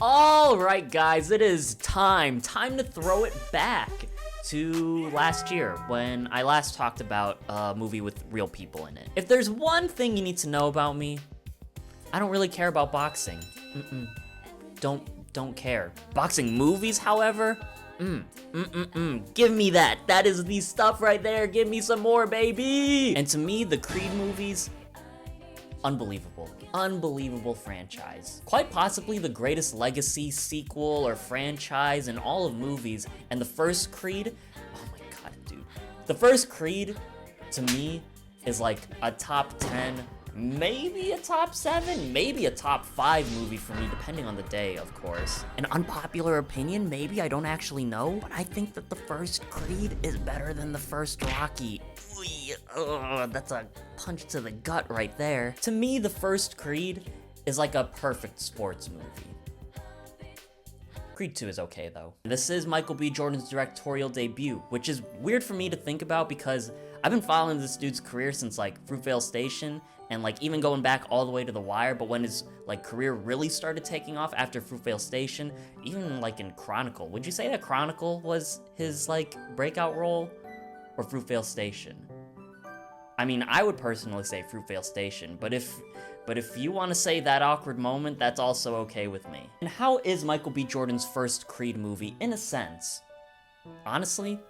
Alright guys, it is time to throw it back to last year when I last talked about a movie with real people in it. If there's one thing you need to know about me, I don't really care about boxing. Don't care. Boxing movies, however, give me that. That is the stuff right there. Give me some more, baby. And to me, the Creed movies, unbelievable franchise. Quite possibly the greatest legacy, sequel, or franchise in all of movies. And the first Creed, oh my god, dude. The first Creed, to me, is like a top 10, maybe a top 7, maybe a top 5 movie for me, depending on the day, of course. An unpopular opinion, maybe, I don't actually know, but I think that the first Creed is better than the first Rocky. That's a punch to the gut right there. To me, the first Creed is like a perfect sports movie. Creed 2 is okay though. This is Michael B. Jordan's directorial debut, which is weird for me to think about because I've been following this dude's career since like Fruitvale Station and like even going back all the way to The Wire, but when his like career really started taking off after Fruitvale Station, even like in Chronicle, would you say that Chronicle was his like breakout role or Fruitvale Station? I mean, I would personally say Fruitvale Station, but if you want to say that awkward moment, that's also okay with me. And how is Michael B. Jordan's first Creed movie, in a sense? Honestly,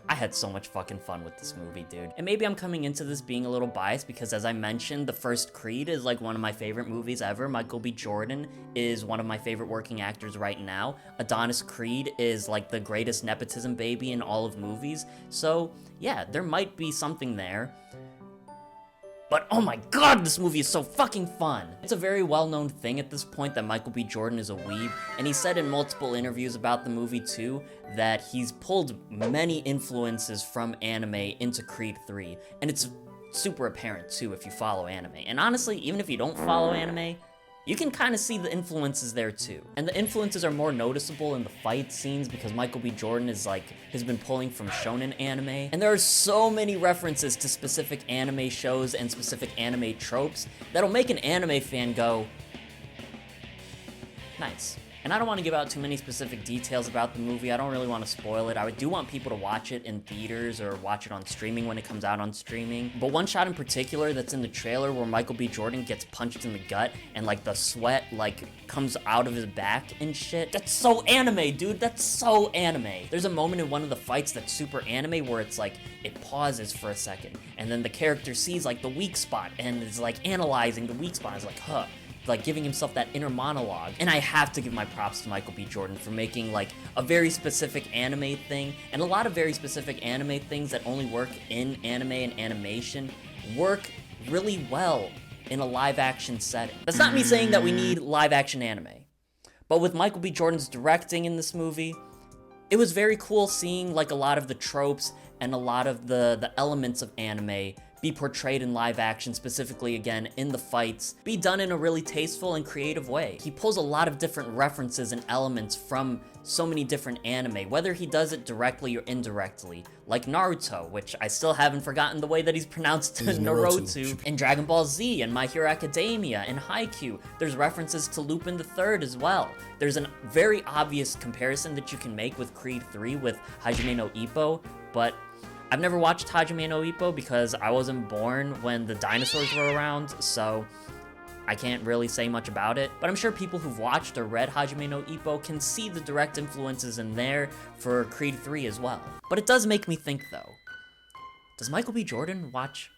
I had so much fucking fun with this movie, dude. And maybe I'm coming into this being a little biased because, as I mentioned, the first Creed is like one of my favorite movies ever. Michael B. Jordan is one of my favorite working actors right now. Adonis Creed is like the greatest nepotism baby in all of movies. So, yeah, there might be something there. But oh my god, this movie is so fucking fun! It's a very well-known thing at this point that Michael B. Jordan is a weeb, and he said in multiple interviews about the movie too, that he's pulled many influences from anime into Creed 3, and it's super apparent too if you follow anime. And honestly, even if you don't follow anime, you can kind of see the influences there too. And the influences are more noticeable in the fight scenes because Michael B. Jordan has been pulling from shonen anime. And there are so many references to specific anime shows and specific anime tropes that'll make an anime fan go, nice. And I don't want to give out too many specific details about the movie. I don't really want to spoil it. I do want people to watch it in theaters or watch it on streaming when it comes out on streaming. But one shot in particular that's in the trailer where Michael B. Jordan gets punched in the gut and like the sweat like comes out of his back and shit. That's so anime, dude. That's so anime. There's a moment in one of the fights that's super anime where it's like, it pauses for a second and then the character sees like the weak spot and is like analyzing the weak spot. It's like, huh. Like giving himself that inner monologue. And I have to give my props to Michael B. Jordan for making like a very specific anime thing, and a lot of very specific anime things that only work in anime and animation work really well in a live action setting. That's not me saying that we need live action anime, but with Michael B. Jordan's directing in this movie, it was very cool seeing like a lot of the tropes and a lot of the elements of anime be portrayed in live action, specifically again in the fights, be done in a really tasteful and creative way. He pulls a lot of different references and elements from so many different anime, whether he does it directly or indirectly, like Naruto, which I still haven't forgotten the way that he's pronounced Naruto, and Dragon Ball Z, and My Hero Academia, and Haikyuu. There's references to Lupin the Third as well. There's a very obvious comparison that you can make with Creed 3 with Hajime no Ippo, but I've never watched Hajime no Ippo because I wasn't born when the dinosaurs were around, so I can't really say much about it. But I'm sure people who've watched or read Hajime no Ippo can see the direct influences in there for Creed 3 as well. But it does make me think though, does Michael B. Jordan watch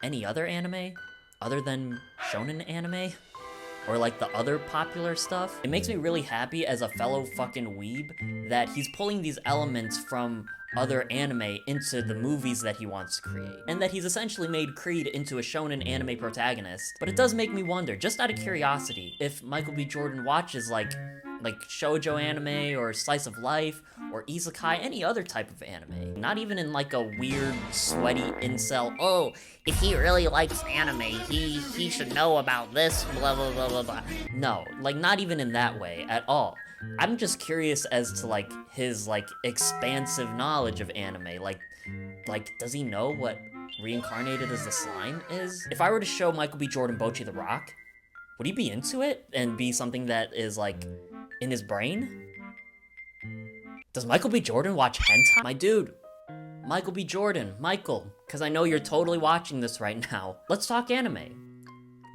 any other anime other than shonen anime? Or like the other popular stuff? It makes me really happy as a fellow fucking weeb that he's pulling these elements from other anime into the movies that he wants to create, and that he's essentially made Creed into a shonen anime protagonist. But it does make me wonder, just out of curiosity, if Michael B. Jordan watches like shoujo anime or slice of life or isekai, any other type of anime. Not even in like a weird, sweaty incel, oh, if he really likes anime, he should know about this, blah, blah, blah, blah, blah. No, like not even in that way at all. I'm just curious as to like his like expansive knowledge of anime. Like does he know what Reincarnated as the Slime is? If I were to show Michael B. Jordan Bocchi the Rock, would he be into it and be something that is like in his brain? Does Michael B. Jordan watch hentai? My dude, Michael B. Jordan, Michael, because I know you're totally watching this right now. Let's talk anime.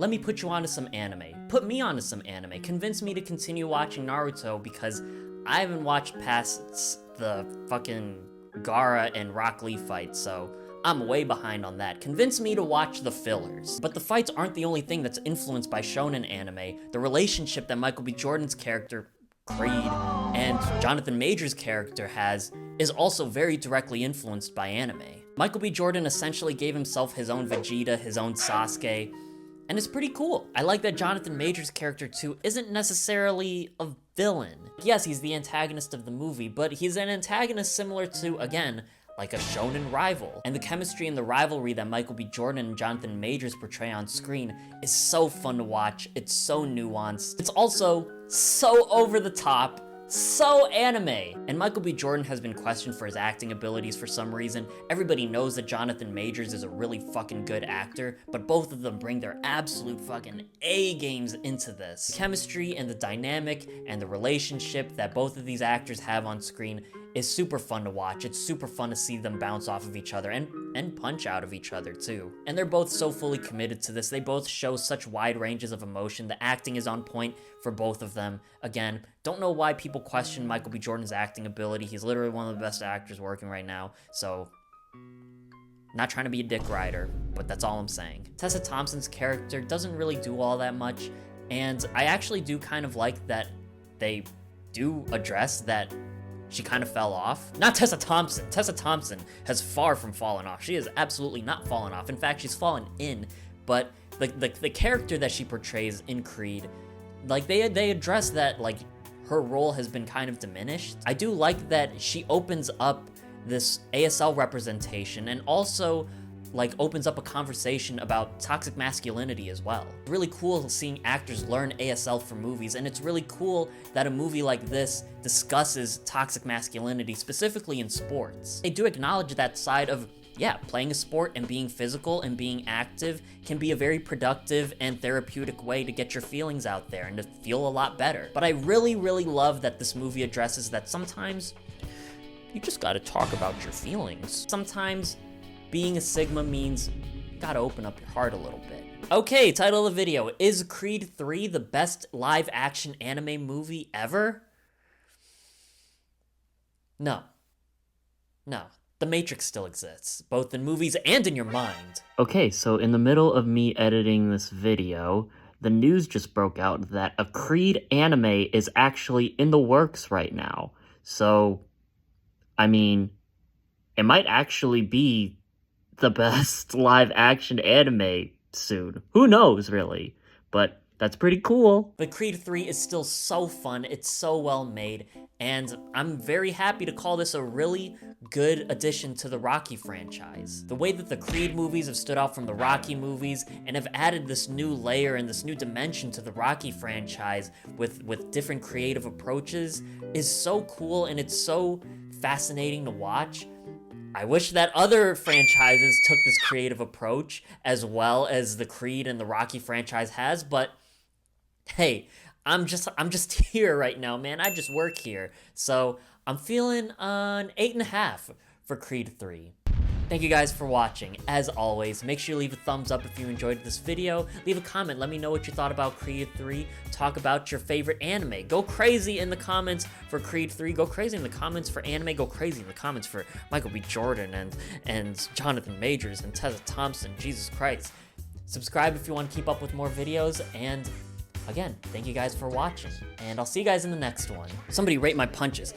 Let me put you onto some anime. Put me onto some anime. Convince me to continue watching Naruto because I haven't watched past the fucking Gaara and Rock Lee fight, so I'm way behind on that. Convince me to watch the fillers. But the fights aren't the only thing that's influenced by shonen anime. The relationship that Michael B. Jordan's character, Creed, and Jonathan Majors' character has is also very directly influenced by anime. Michael B. Jordan essentially gave himself his own Vegeta, his own Sasuke, and it's pretty cool. I like that Jonathan Majors' character too isn't necessarily a villain. Yes, he's the antagonist of the movie, but he's an antagonist similar to, again, like a shonen rival. And the chemistry and the rivalry that Michael B. Jordan and Jonathan Majors portray on screen is so fun to watch. It's so nuanced. It's also so over the top, so anime. And Michael B. Jordan has been questioned for his acting abilities for some reason. Everybody knows that Jonathan Majors is a really fucking good actor, but both of them bring their absolute fucking A games into this. The chemistry and the dynamic and the relationship that both of these actors have on screen is super fun to watch. It's super fun to see them bounce off of each other and punch out of each other too. And they're both so fully committed to this. They both show such wide ranges of emotion. The acting is on point for both of them. Again, don't know why people question Michael B. Jordan's acting ability. He's literally one of the best actors working right now. So, not trying to be a dick rider, but that's all I'm saying. Tessa Thompson's character doesn't really do all that much, and I actually do kind of like that they do address that she kind of fell off. Not Tessa Thompson. Tessa Thompson has far from fallen off. She has absolutely not fallen off. In fact, she's fallen in. But the character that she portrays in Creed, like they address that like her role has been kind of diminished. I do like that she opens up this ASL representation and also like opens up a conversation about toxic masculinity as well. It's really cool seeing actors learn ASL for movies, and it's really cool that a movie like this discusses toxic masculinity, specifically in sports. They do acknowledge that side of, yeah, playing a sport and being physical and being active can be a very productive and therapeutic way to get your feelings out there and to feel a lot better. But I really, really love that this movie addresses that sometimes you just gotta talk about your feelings. Sometimes being a Sigma means you gotta open up your heart a little bit. Okay, title of the video, is Creed 3 the best live action anime movie ever? No. No. The Matrix still exists, both in movies and in your mind. Okay, so in the middle of me editing this video, the news just broke out that a Creed anime is actually in the works right now. So, I mean, it might actually be the best live action anime soon. Who knows, really? But that's pretty cool. But Creed 3 is still so fun, it's so well made, and I'm very happy to call this a really good addition to the Rocky franchise. The way that the Creed movies have stood out from the Rocky movies and have added this new layer and this new dimension to the Rocky franchise with different creative approaches is so cool, and it's so fascinating to watch. I wish that other franchises took this creative approach as well as the Creed and the Rocky franchise has, but hey, I'm just here right now, man. I just work here. So I'm feeling an 8.5 for Creed 3. Thank you guys for watching. As always, make sure you leave a thumbs up if you enjoyed this video. Leave a comment, let me know what you thought about Creed 3. Talk about your favorite anime. Go crazy in the comments for Creed 3. Go crazy in the comments for anime. Go crazy in the comments for Michael B. Jordan and Jonathan Majors and Tessa Thompson. Jesus Christ. Subscribe if you want to keep up with more videos, and again, thank you guys for watching, and I'll see you guys in the next one. Somebody rate my punches.